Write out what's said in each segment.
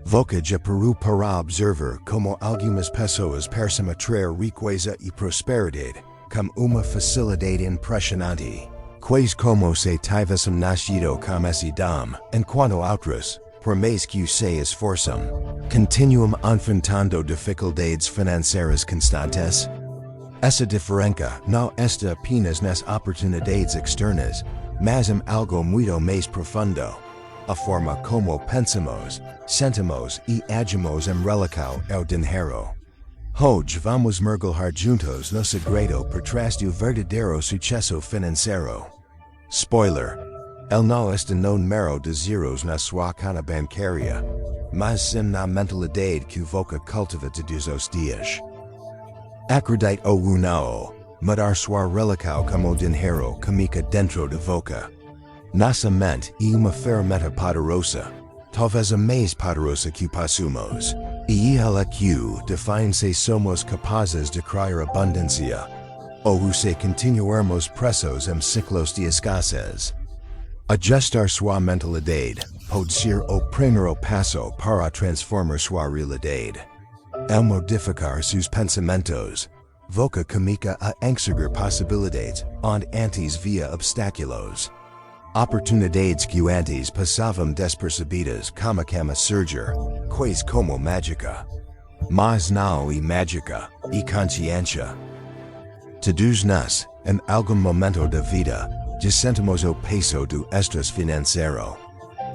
Voca de Peru para observar como algumas pessoas parecem atrair riqueza e prosperidade, com uma facilidade impressionante. Quais como se tivessem nascido com esse dom, enquanto outras, por mais que se esforçam, continuam enfrentando dificuldades financeiras constantes. Essa diferença não está apenas nas oportunidades externas, mas em algo muito mais profundo. A forma como pensamos, sentimos e agimos em relação ao dinheiro. Hoje vamos mergulhar juntos no segredo por trás do verdadeiro sucesso financeiro. Spoiler: ele não está no número de zeros na sua conta bancária, mas sim na mentalidade que Voca cultiva todos os dias. Acredite ou não, mudar sua relação com o dinheiro comigo dentro de Voca. Nossa mente é uma ferramenta poderosa, talvez a mais poderosa que possuamos, e ela que define se somos capazes de criar abundância, ou se continuarmos presos em ciclos de escassez. Ajustar sua mentalidade pode ser o primeiro passo para transformar sua realidade. Ao modificar seus pensamentos, Voca comigo a enxergar possibilidades onde antes via obstáculos. Oportunidades que antes passavam despercebidas como surgir, quase como mágica. Mas não é mágica, é consciência. Todos nós, em algum momento da vida, já sentimos o peso do estresse financeiro.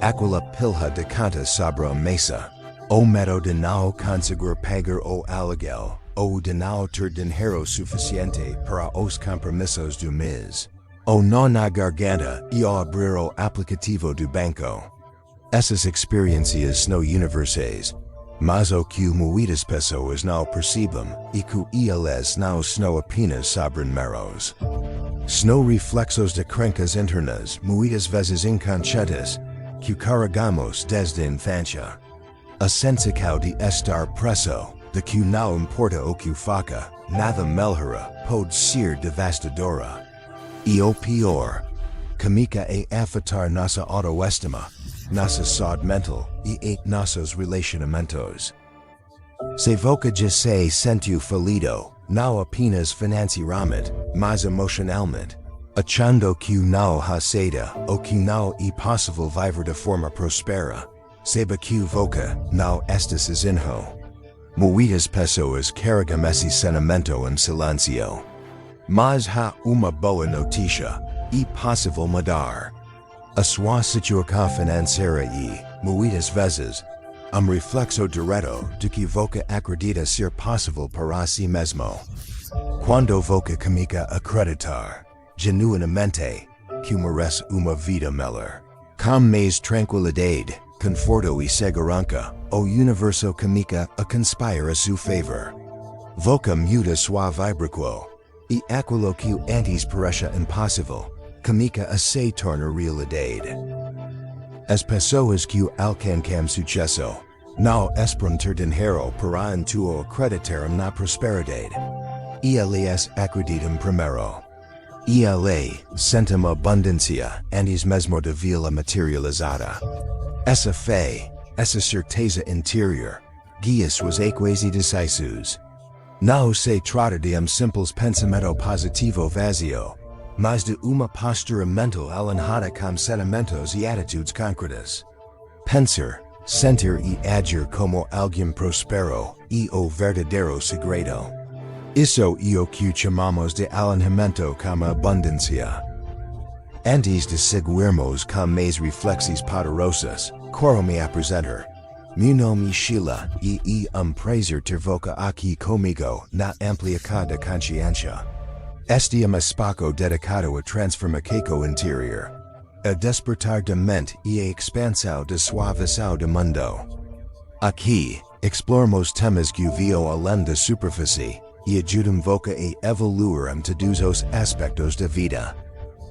Aquela pilha de contas sobre a mesa. O medo de não conseguir pagar o aluguel, ou de não ter dinheiro suficiente para os compromissos do mês. O nó na garganta e ao abrir o aplicativo do banco. Essas experiências são universais, mas o que muitas pessoas não percebem é que elas não são apenas sobre números. São reflexos de crenças internas, muitas vezes inconscientes, que carregamos desde a infância. A sensação de estar preso, de que não importa o que faça, nada melhora, pode ser devastadora. E o pior, comigo a afetar nossa autoestima, nossa saúde mental e nossos relacionamentos. Se Voca já se sentiu falido, não apenas financeiramente, mas emocionalmente, achando que não há saída ou que não é possível viver de forma próspera, saiba que Voca não está sozinho. Muitas pessoas carregam esse sentimento em silêncio. Mas há uma boa notícia: é possível mudar. A sua situação financeira é, muitas vezes, reflexo direto de que Voca acredita ser possível para si mesmo. Quando Voca comigo acreditar, genuinamente, que merece uma vida melhor, com mais tranquilidade, conforto e segurança, o universo comigo a conspira a seu favor. Voca muda sua vibração. E aquilo que antes parecia impossível, comigo a se torna realidade. As pessoas que alcançam sucesso, não esperam ter dinheiro para então acreditar na prosperidade. Elas acreditam primeiro. Elas sentem abundância antes mesmo de vê-la materializada. Essa fé, essa certeza interior, guia suas ações e decisões. Não se trata de simples pensamento positivo vazio, mas de uma postura mental alinhada com sentimentos e atitudes concretas. Pensar, sentir e agir como alguém próspero é o verdadeiro segredo. Isso é o que chamamos de alinhamento com a abundância. Antes de seguirmos com mais reflexões poderosas, quero me apresentar. Meu nome é Sheila e é prazer ter Voca aqui comigo na ampliação da consciência. Este é um espaço dedicado a transformação interior, a despertar da mente e a expansão da sua visão do mundo. Aqui, exploramos temas que vão além da superfície e ajudam Voca a evoluir em todos os aspectos da vida.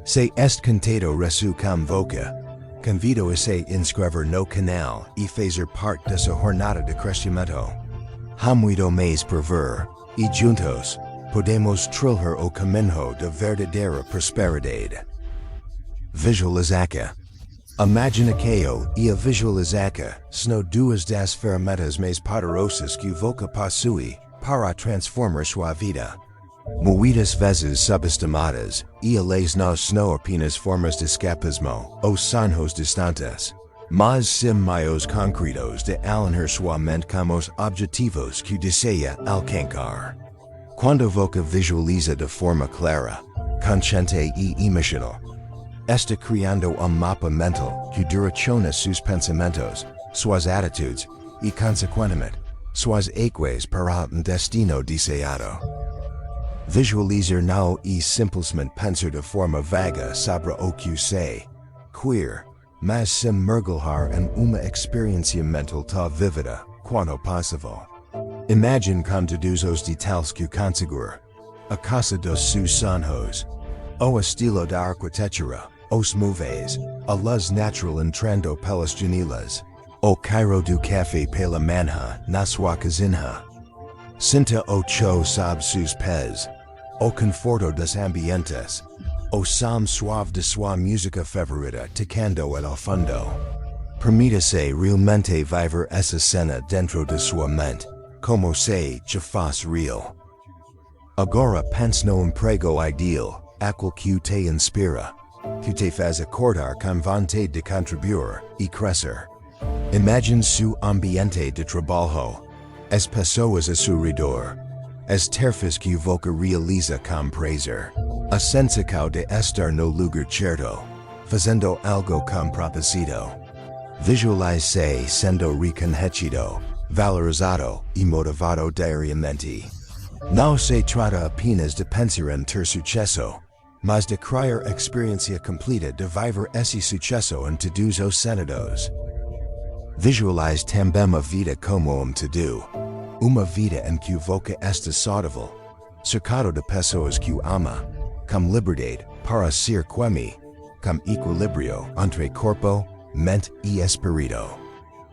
Se este conteúdo resu com Voca, convido a se inscrever no canal e fazer parte dessa jornada de crescimento. Há muito mais por ver, e juntos, podemos trilhar o caminho da verdadeira prosperidade. Visualização. Imaginaceo e a visualizaca, sno duas das ferramentas mais poderosas que voca possui, para transformar sua vida. Muitas vezes subestimadas, e elas não são apenas formas de escapismo, ou sonhos distantes. Mas sim meios concretos de alinhar sua mente com os objetivos que deseja alcançar. Quando voca visualiza de forma clara, consciente e emocional, está criando mapa mental que direciona seus pensamentos, suas atitudes e, consequentemente, suas ações para destino desejado. Visualizar não é simplesmente pensar de forma vaga sobre o que sei, queer, mas sim mergulhar em uma experiência mental tão vívida quanto possível. Imagine com todos os detalhes que conseguir, a casa dos seus sonhos, o estilo da arquitetura, os móveis, a luz natural entrando pelas janelas, o cairo do café pela manhã na sua cozinha. Sinta o chão sob seus pés, o conforto dos ambientes, o som suave de sua música favorita tocando ao fundo. Permita-se realmente viver essa cena dentro de sua mente, como se já fosse real. Agora pense no emprego ideal, aquele que te inspira, que te faz acordar com vontade de contribuir e crescer. Imagine seu ambiente de trabalho, as pessoas a seu redor, as tarefas que voca realiza com prazer, a sensação de estar no lugar certo, fazendo algo com propósito. Visualize-se sendo reconhecido, valorizado e motivado diariamente. Não se trata apenas de pensar em ter sucesso, mas de criar experiência completa de viver esse sucesso em todos os sentidos. Visualize também a vida como todo. Uma vida em que voca está saudável, cercado de pessoas que ama, com liberdade para ser quem, com equilíbrio entre corpo, mente e espírito.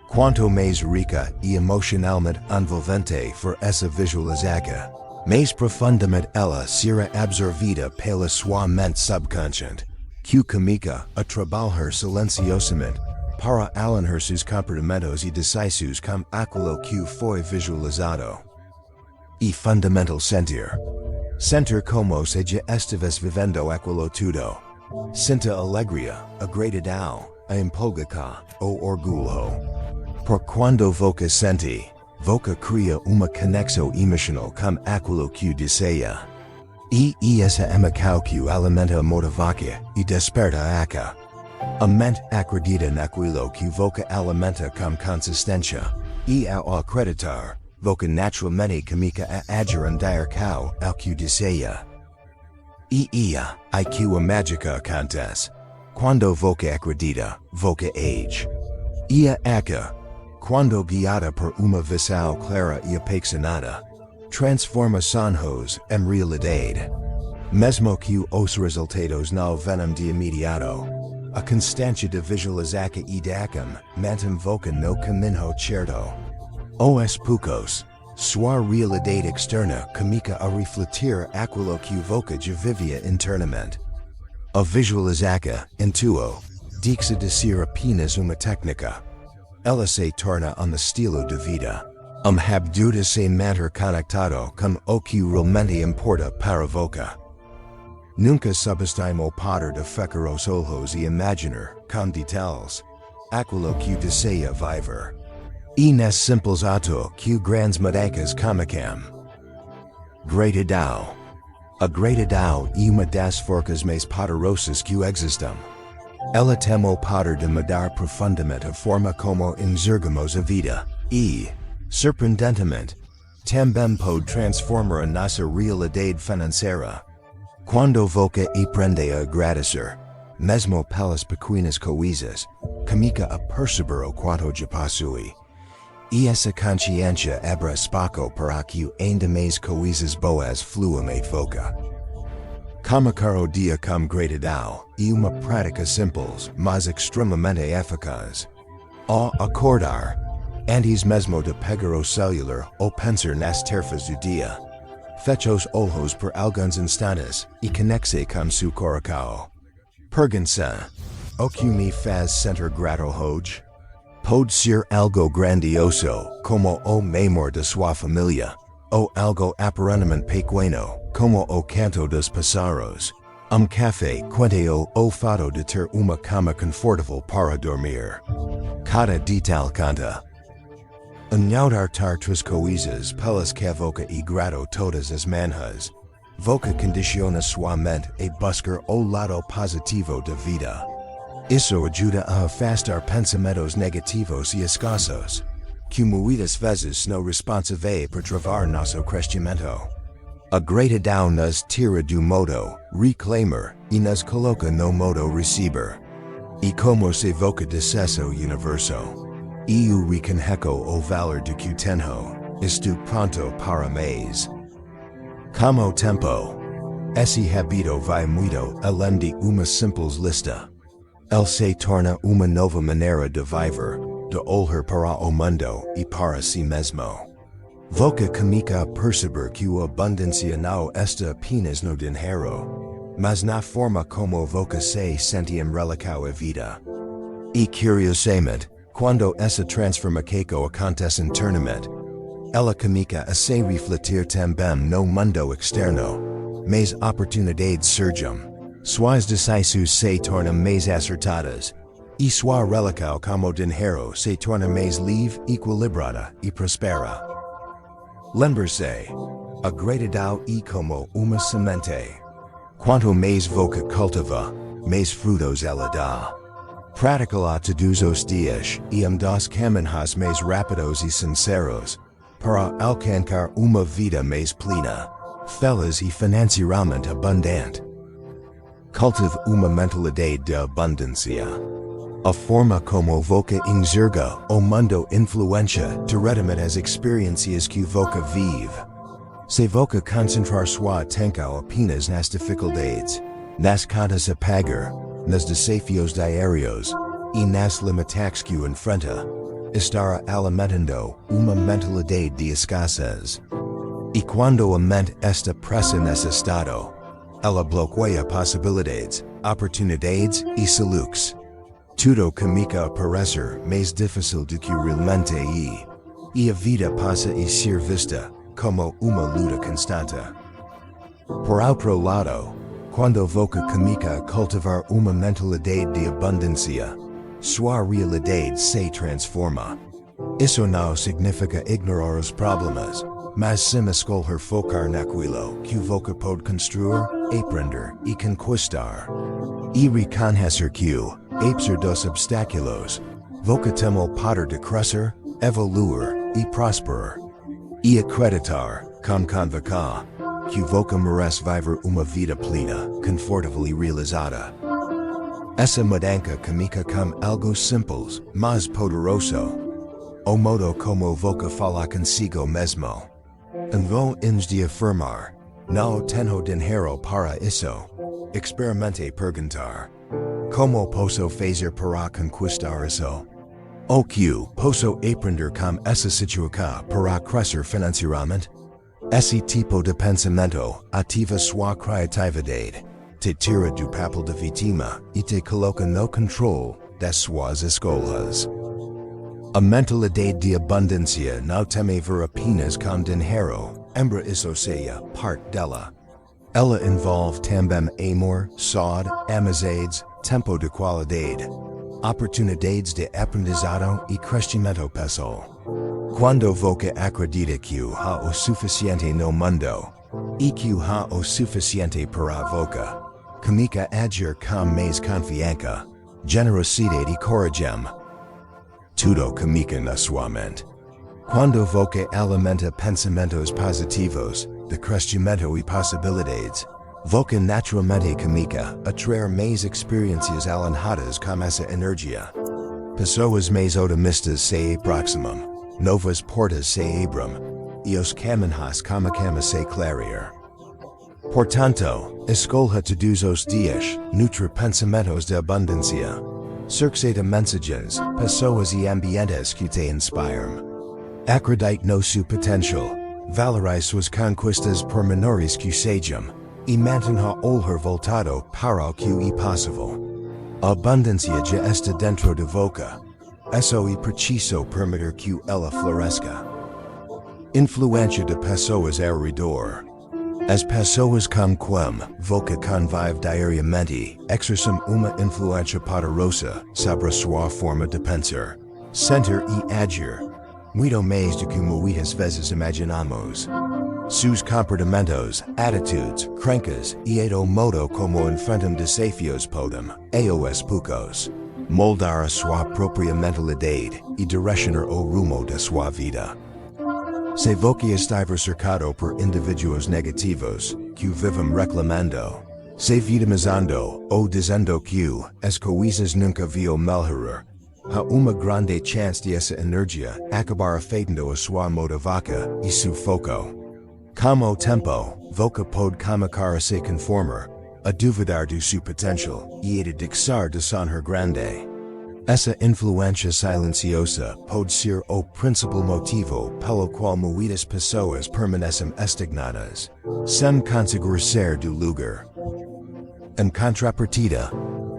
Quanto mais rica e emocionalmente envolvente for essa visualização, mais profundamente ela será absorvida pela sua mente subconsciente, que comica a trabalhar silenciosamente para alinhar seus comportamentos e decisões com aquilo que foi visualizado. E fundamental sentir. Sentir como se já estivesse vivendo aquilo tudo. Sinta alegria, a gratidão, a empolgação, o orgulho. Por quando voca sente, voca cria uma conexão emocional com aquilo que deseja. E essa emoção que alimenta a motivação e desperta a mente acredita naquilo que voca alimenta com consistência, e ao acreditar, voca naturalmente comica a agir andar com o que deseja. E que a mágica acontece. Quando voca acredita, voca age. Quando guiada por uma visão clara e apaixonada, transforma sonhos em realidade. Mesmo que os resultados não venham de imediato, a constância de visualização e de ação mantém voca no caminho certo. Os poucos, sua realidade externa comica a refletir aquilo que voca já vivia internamente. A visualização, intuo, deixa de ser apenas uma técnica. Ela se torna estilo de vida. Habitude de se manter conectado com o que realmente importa para voca. Nunca subestime o poder de fechar os olhos e imaginar, com detalhes, aquilo que deseja viver. E nesse simples ato que grandes mudanças começam. Gratidão. A gratidão é uma das forças mais poderosas que existem. Ela tem o poder de mudar profundamente a forma como enxergamos a vida, e, surpreendentemente, também pode transformar a nossa realidade financeira. Quando voca aprende a agradecer, mesmo pelas pequenas coisas, comica a perceber o quanto já possui. E essa consciência abre espaço para que ainda mais coisas boas fluam e voca. Começar o dia com gratidão é uma prática simples, mas extremamente eficaz. Ao acordar, antes mesmo de pegar o celular ou pensar nas tarefas do dia, feche os olhos por alguns instantes e conecte com seu coração. Pergunte-se: O que me faz sentir grato hoje? Pode ser algo grandioso, como o memor de sua família, ou algo aparentemente pequeno, como o canto dos pássaros. Café quente ou fato de ter uma cama confortável para dormir. Cada detalhe conta. Anhudar tartas coisas pelas que voca e grato todas as manhãs. Voca condiciona sua mente a buscar o lado positivo da vida. Isso ajuda a afastar pensamentos negativos e escassos, que muitas vezes não responsáveis por travar nosso crescimento. A gratidão nos tira do modo reclamar e nos coloca no modo receber. E como se voca de sucesso universo. Eu reconheço o valor do que tenho. Estou pronto para mais. Como tempo. Esse hábito vai muito além de uma simples lista. Ele se torna uma nova maneira de viver, de olhar para o mundo e para si mesmo. Voca comica a perceber que a abundância não está apenas no dinheiro, mas na forma como voca se sente em relação à vida. E curiosamente, quando essa transformação acontece internamente, ela comica a se refletir também no mundo externo, mas oportunidades surgem, suas decisões se tornam mais acertadas, e sua relação com o dinheiro se torna mais livre, equilibrada e prospera. Lembre-se, a gratidão é como uma semente. Quanto mais voca cultiva, mais frutos ela dá. Pratica-la todos os dias e dos caminhos mais rápidos e sinceros, para alcançar uma vida mais plena, feliz e financeiramente abundante. Cultive uma mentalidade de abundância. A forma como voca enxerga o mundo influencia diretamente as experiências que voca vive. Se voca concentrar sua atenção apenas nas dificuldades, nas contas a pagar, nos desafios diários e nas limitações que enfrenta, estará alimentando uma mentalidade de escassez. E quando a mente está presa nesse estado, ela bloqueia possibilidades, oportunidades e soluções. Tudo comica a parecer mais difícil do que realmente é, e a vida passa a ser vista como uma luta constante. Por outro lado, quando voca comica a cultivar uma mentalidade de abundância, sua realidade se transforma. Isso não significa ignorar os problemas, mas sim escolher focar naquilo que voca pode construir, aprender e conquistar. E reconhecer que, apesar dos obstáculos, voca tem o poder de crescer, evoluir e prosperar. E acreditar, com convicção, que voca merece viver uma vida plena, confortável e realizada. Essa mudança comica com algo simples, mas poderoso. O modo como voca fala consigo mesmo. Em vez de afirmar, não tenho dinheiro para isso, experimente perguntar. Como posso fazer para conquistar isso? O que posso aprender com essa situação para crescer financeiramente? Esse tipo de pensamento ativa sua criatividade, te tira do papel de vítima e te coloca no controle das suas escolhas. A mentalidade de abundância não tem a ver apenas com dinheiro, embora isso seja parte dela. Ela envolve também amor, saúde, amizades, tempo de qualidade, oportunidades de aprendizado e crescimento pessoal. Quando voca acredita que há o suficiente no mundo, e que há o suficiente para voca, comica agir com mais confiança, generosidade e coragem. Tudo comica na sua mente. Quando voca alimenta pensamentos positivos, de crescimento e possibilidades, voca naturalmente comica atrair mais experiências alinhadas com essa energia. Pessoas mais otimistas se aproximam, novas portas se abrem, e os caminhos como se clarear. Portanto, escolha todos os dias, nutre pensamentos de abundância. Cerque de mensagens, pessoas e ambientes que te inspiram. Acredite no seu potencial, valorize suas conquistas por menores que sejam, e mantenha olhar voltado para o que é possível. Abundancia ya está dentro de boca. Eso y preciso permitir que ella florezca. Influencia de pessoas alrededor. As pessoas com quem voca convive diariamente, exercem uma influência poderosa sobre sua forma de pensar, sentir e agir, muito mais do que muitas vezes imaginamos. Seus comportamentos, atitudes, crenças e o modo como enfrentam desafios podem, aos poucos, moldar a sua própria mentalidade e direcionar o rumo da sua vida. Se você estiver cercado por indivíduos negativos, que vivem reclamando, se vitimizando ou dizendo que as coisas nunca vão melhorar, há uma grande chance de essa energia acabar afetando a sua motivação e seu foco. Com o tempo, você pode começar a se conformar, a duvidar do seu potencial e a deixar de sonhar grande. Essa influência silenciosa pode ser o principal motivo pelo qual muitas pessoas permanecem estagnadas, sem conseguir sair do lugar. Em contrapartida,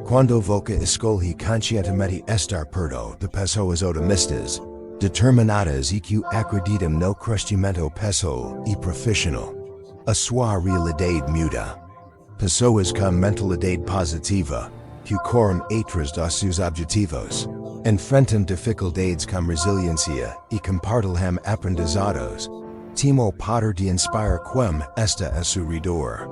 quando você escolhe conscientemente estar perto de pessoas otimistas, determinadas e que acreditam no crescimento pessoal e profissional, a sua realidade muda. Pessoas com mentalidade positiva, que correm atrás dos seus objetivos, enfrentam dificuldades com resiliência e compartilham aprendizados, têm o poder de inspirar quem está a seu redor.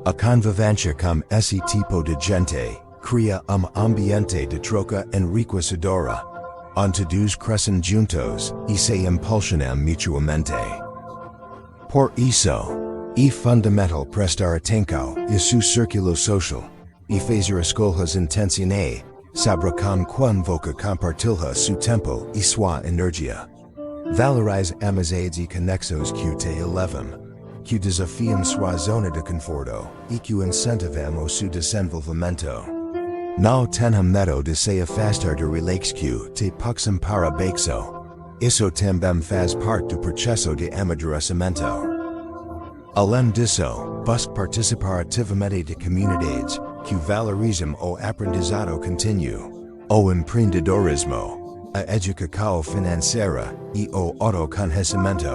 A convivência com esse tipo de gente cria ambiente de troca enriquecedora, onde todos crescem juntos e se impulsionam mutuamente. Por isso, é fundamental prestar atenção a seu círculo social e fazer escolhas intencionais sobre com quem você compartilha seu tempo e sua energia. Valorize amizades e conexões que te elevam, que desafiam sua zona de conforto e que incentivam o seu desenvolvimento. Não tenham medo de se afastar de relax que te puxam para baixo. Isso também faz parte do processo de amadurecimento. Além disso, busque participar ativamente de comunidades que valorizam o aprendizado contínuo, o empreendedorismo, a educação financeira e o autoconhecimento.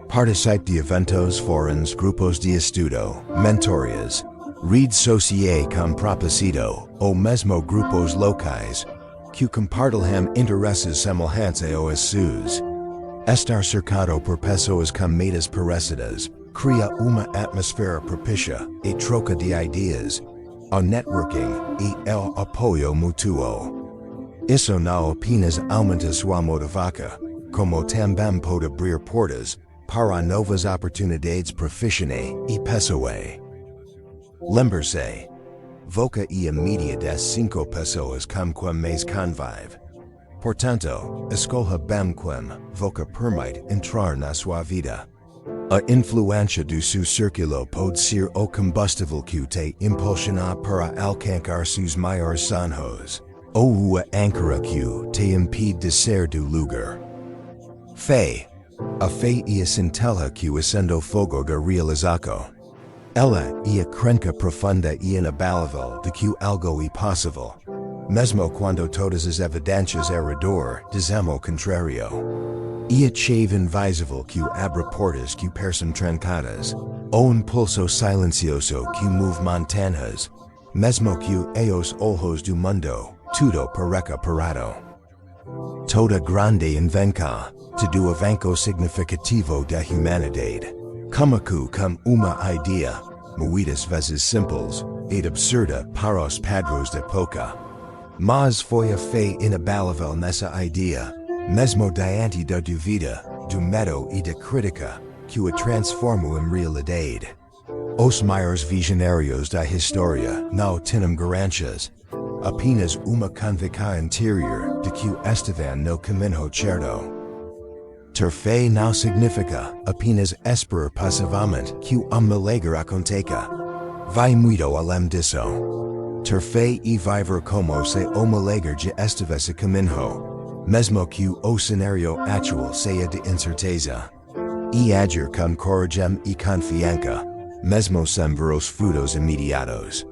Participe de eventos, fóruns, grupos de estudo, mentorias, redes sociais com propósito, ou mesmo grupos locais, que compartilham interesses semelhantes aos seus. Estar cercado por pessoas com metas parecidas cria uma atmosfera propícia a troca de ideias, ao networking e ao apoio mútuo. Isso não apenas aumenta sua motivação, como também pode abrir portas para novas oportunidades profissionais e pessoais. Lembre-se, você é a média das 5 pessoas com quem mais convive. Portanto, escolha bem quem você permite entrar na sua vida. A influência do seu círculo pode ser o combustível que te impulsiona para alcançar seus maiores sonhos, ou a âncora que te impede de sair do lugar. Fé. A fé é a centelha que acende o fogo da realização. Ela é a crença profunda e inabalável de que algo é possível, mesmo quando todas as evidências ao redor dizem o contrário. É a chave invisível que abre portas que parecem trancadas, o impulso silencioso que move montanhas, mesmo que aos olhos do mundo tudo pareça parado. Toda grande invenção, todo avanço significativo da humanidade, começou com uma ideia, muitas vezes simples, e absurda para os padrões da época. Mas foi a fé inabalável nessa ideia, mesmo diante da dúvida, do medo e da crítica, que a transformou em realidade. Os maiores visionários da história não tinham garantias, apenas uma convicção interior de que estavam no caminho certo. Ter fé não significa apenas esperar passivamente que milagre aconteça. Vai muito além disso. Ter fé e viver como se o milagre já estivesse a caminho, mesmo que o cenário atual seja de incerteza. E agir com coragem e confiança, mesmo sem ver os frutos imediatos.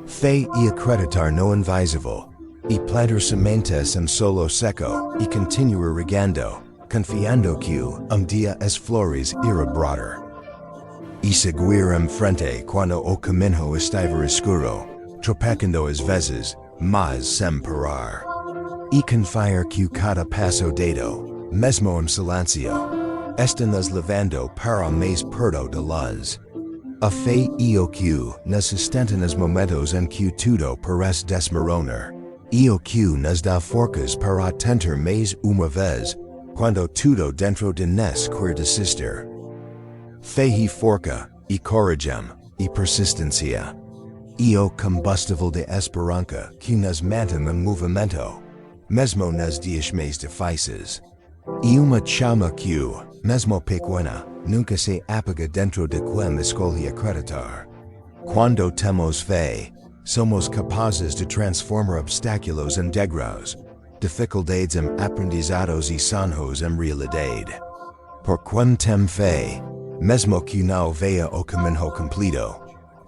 Fe e acreditar no invisível, e plantar sementes em solo seco, e continuar regando, confiando que dia as flores irá brotar. E seguir em frente quando o caminho estiver escuro, tropecando às vezes, mas sem parar. E confiar que cada passo dado, mesmo em silêncio, está nos levando para mais perto de luz. A fé e o que nos sustenta nos momentos em que tudo parece desmoronar, e o que nos dá forças para tentar mais uma vez, quando tudo dentro de nós quer desistir. Fé e força, e coragem, e persistência. E o combustível de esperança que nos mantém em movimento, mesmo nos dias mais difíceis. E uma chama que, mesmo pequena, nunca se apaga dentro de quem escolhe acreditar. Quando temos fé, somos capazes de transformar obstáculos em degraus, dificuldades em aprendizados e sonhos em realidade. Por quem tem fé, mesmo que não veja o caminho completo,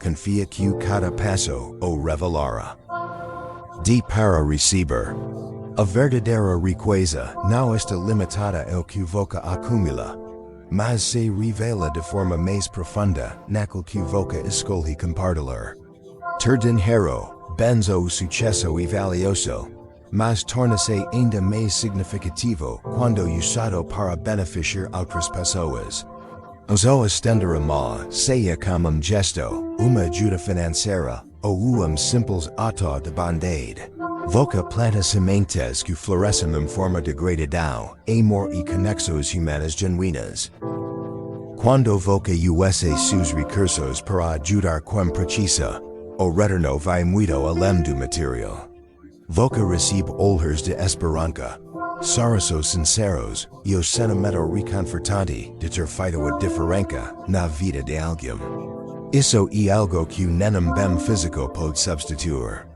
confia que cada passo o revelará. De para receber. A verdadeira riqueza não está limitada ao que você acumula, mas se revela de forma mais profunda naquilo que você escolhe compartilhar. Ter dinheiro, bens ou sucesso é valioso, mas torna-se ainda mais significativo quando usado para beneficiar outras pessoas. Uso estender a seja como gesto, uma ajuda financeira, ou simples ato de bondade. Você planta sementes que florescem em forma de gratidão, amor e conexões humanas genuínas. Quando você usa seus recursos para ajudar quem precisa, o retorno vai muito além do material. Você recebe olhos de esperança, sorrisos sinceros e o sentimento reconfortante de ter feito a diferença na vida de alguém. Isso é algo que nenhum bem físico pode substituir.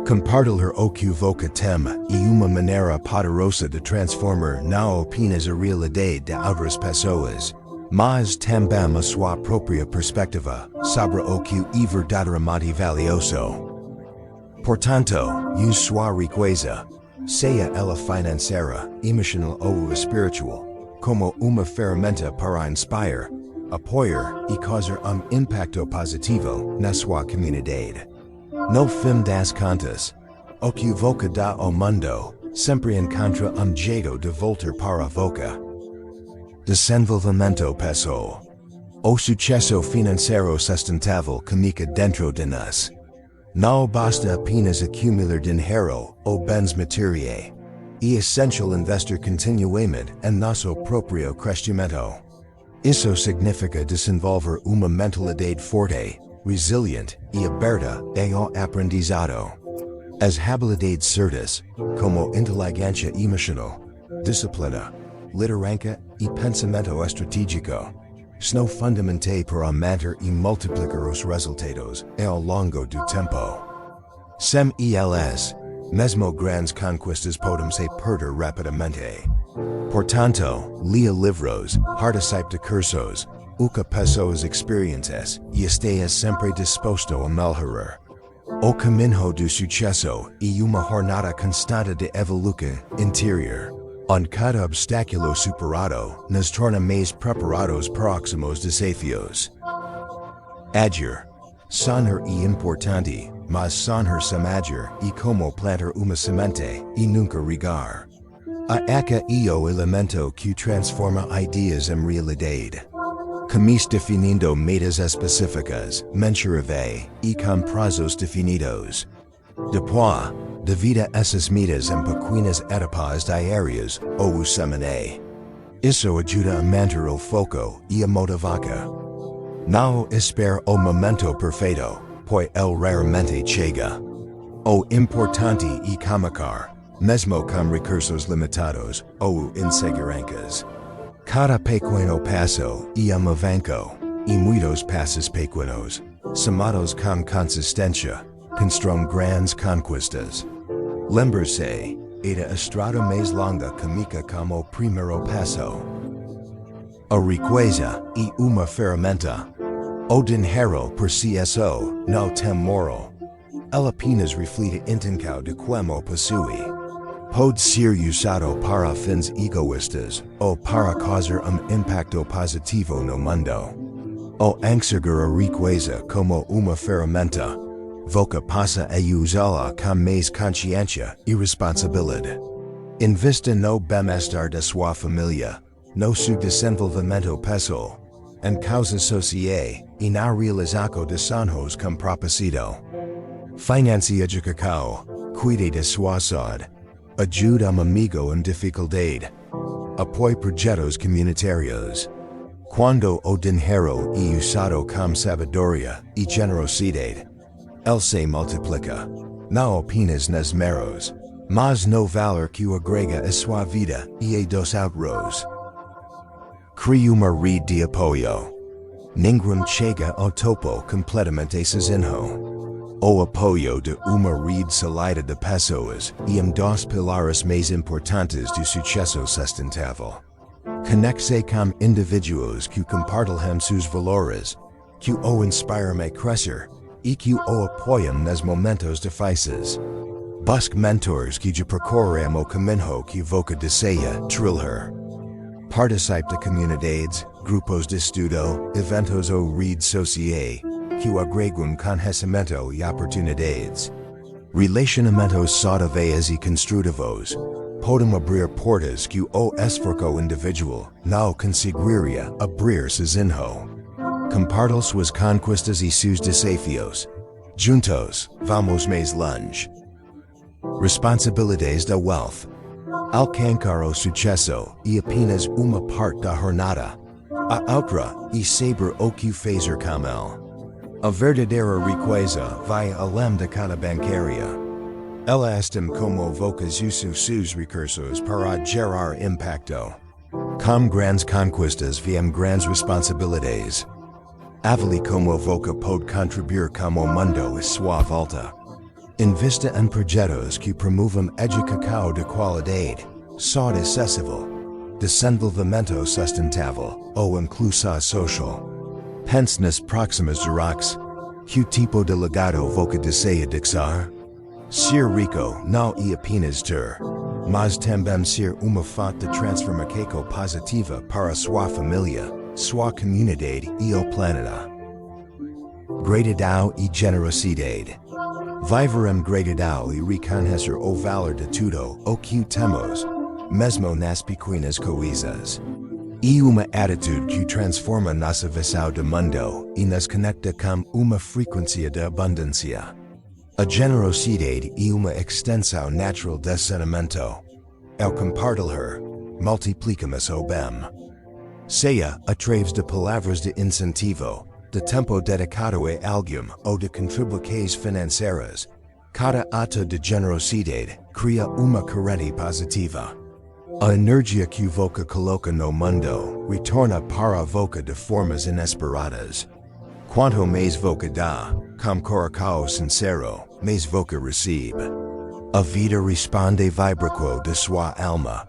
Compartilhar o que você tem é uma maneira poderosa de transformar não apenas a realidade de outras pessoas, mas também a sua própria perspectiva sobre o que é verdadeiramente valioso. Portanto, use sua riqueza, seja ela financeira, emocional ou espiritual, como uma ferramenta para inspirar, apoiar e causar impacto positivo na sua comunidade. No fim das contas, o que você dá ao mundo sempre encontra jeito de voltar para você. Desenvolvimento pessoal. O sucesso financeiro sustentável comigo dentro de nós. Não basta apenas acumular dinheiro ou bens materiais. É essencial investir continuamente em nosso próprio crescimento. Isso significa desenvolver uma mentalidade forte, resiliente e aberta ao aprendizado. As habilidades certas, como inteligência emocional, disciplina, liderança e pensamento estratégico, são fundamentais para manter e multiplicar os resultados ao longo do tempo. Sem eles, mesmo grandes conquistas podem se perder rapidamente. Portanto, leia livros, participe de cursos, usa pessoas experiências e esteja sempre disposto a melhorar. O caminho do sucesso é uma jornada constante de evolução interior. Cada obstáculo superado nos torna mais preparados próximos desafios. Agir. Sonhar é importante, mas sonhar sem agir é como plantar uma semente e nunca regar. A eca é o elemento que transforma ideias em realidade. Começa definindo metas específicas, mensuráveis e com prazos definidos. Depois, divida essas metas em pequenas etapas diárias ou semanais. Isso ajuda a manter o foco e a motivação. Não espere o momento perfeito, pois ele raramente chega. O importante é começar, mesmo com recursos limitados ou inseguranças. Cada pequeno passo é avanço, e muitos passos pequenos, somados com consistência, constroem grandes conquistas. Lembre-se, a estrada mais longa comigo como o primeiro passo. A riqueza é uma ferramenta. O dinheiro por si só não tem moral. Ela apenas reflete intenção de como possui. Pode ser usado para fins egoístas ou para causar impacto positivo no mundo. O enxergar a riqueza como uma ferramenta, você passa a usá-la com mais consciência e responsabilidade. Invista no bem-estar de sua família, no seu desenvolvimento pessoal, em causa social e na realização de sonhos com propósito. Financia de cacau, cuide de sua saúde, ajuda amigo em dificuldade, apoie projetos comunitários. Quando o dinheiro é usado com sabedoria e generosidade, ele se multiplica, não apenas nas meros, mas no valor que agrega a sua vida e a dos outros. Crie uma rede de apoio. Ninguém chega ao topo completamente sozinho. O apoio de uma rede sólida de pessoas é dos pilares mais importantes do sucesso sustentável. Conecte-se com indivíduos que compartilham seus valores, que o inspiram a crescer e que o apoiam nos momentos difíceis. Busque mentors que te percorram o caminho que você deseja trilhar. Participe de comunidades, grupos de estudo, eventos ou redes sociais que agregam conhecimento e oportunidades. Relacionamentos saudáveis e construtivos podem abrir portas que o esforço individual não conseguiria abrir sozinho. Compartilhe suas conquistas e seus desafios. Juntos, vamos mais longe. Responsabilidades da wealth. Alcançar o sucesso é apenas uma parte da jornada. A outra é saber o que fazer com ele. A verdadeira riqueza vai além da conta bancária. Ela estima como você usa seus recursos para gerar impacto. Com grandes conquistas vêm grandes responsabilidades. Avalie como você pode contribuir com o mundo à sua volta. Invista em projetos que promovam educação de qualidade, saúde acessível, desenvolvimento sustentável ou inclusão social. Pense nas próximas gerações. Que tipo de legado você deseja deixar? Ser rico não é apenas ter, mas também ser uma fonte de transformação positiva para sua família, sua comunidade e o planeta. Gratidão e generosidade. Viver em gratidão e reconhecer o valor de tudo o que temos, mesmo nas pequenas coisas. É uma atitude que transforma nossa visão do mundo e nos conecta com uma frequência de abundância. A generosidade é uma extensão natural de sentimento. Ao compartilhar, multiplicamos o bem. Seja através de palavras de incentivo, de tempo dedicado a alguém ou de contribuições financeiras, cada ato de generosidade cria uma corrente positiva. A energia que você coloca no mundo retorna para você de formas inesperadas. Quanto mais você dá, com coração sincero, mais você recebe. A vida responde vibração de sua alma.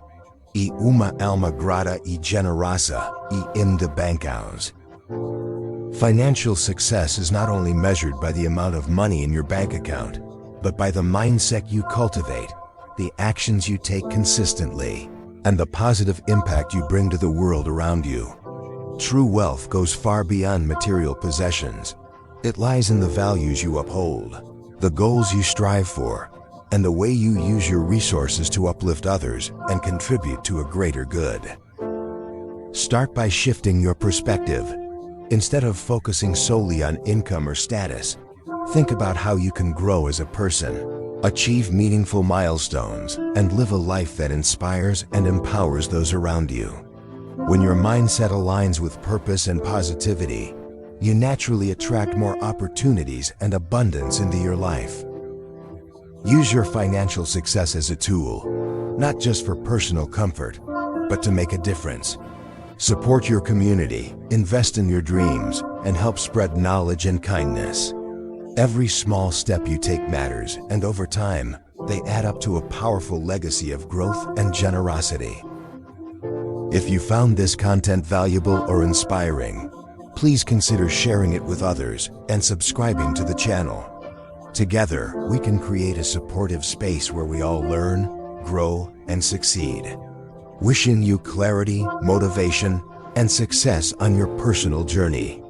E uma alma grata e generosa e de bancos. Financial success is not only measured by the amount of money in your bank account, but by the mindset you cultivate, the actions you take consistently, and the positive impact you bring to the world around you. True wealth goes far beyond material possessions. It lies in the values you uphold, the goals you strive for, and the way you use your resources to uplift others and contribute to a greater good. Start by shifting your perspective. Instead of focusing solely on income or status, think about how you can grow as a person, achieve meaningful milestones, and live a life that inspires and empowers those around you. When your mindset aligns with purpose and positivity, you naturally attract more opportunities and abundance into your life. Use your financial success as a tool, not just for personal comfort, but to make a difference. Support your community, invest in your dreams, and help spread knowledge and kindness. Every small step you take matters, and over time, they add up to a powerful legacy of growth and generosity. If you found this content valuable or inspiring, please consider sharing it with others and subscribing to the channel. Together, we can create a supportive space where we all learn, grow, and succeed. Wishing you clarity, motivation, and success on your personal journey.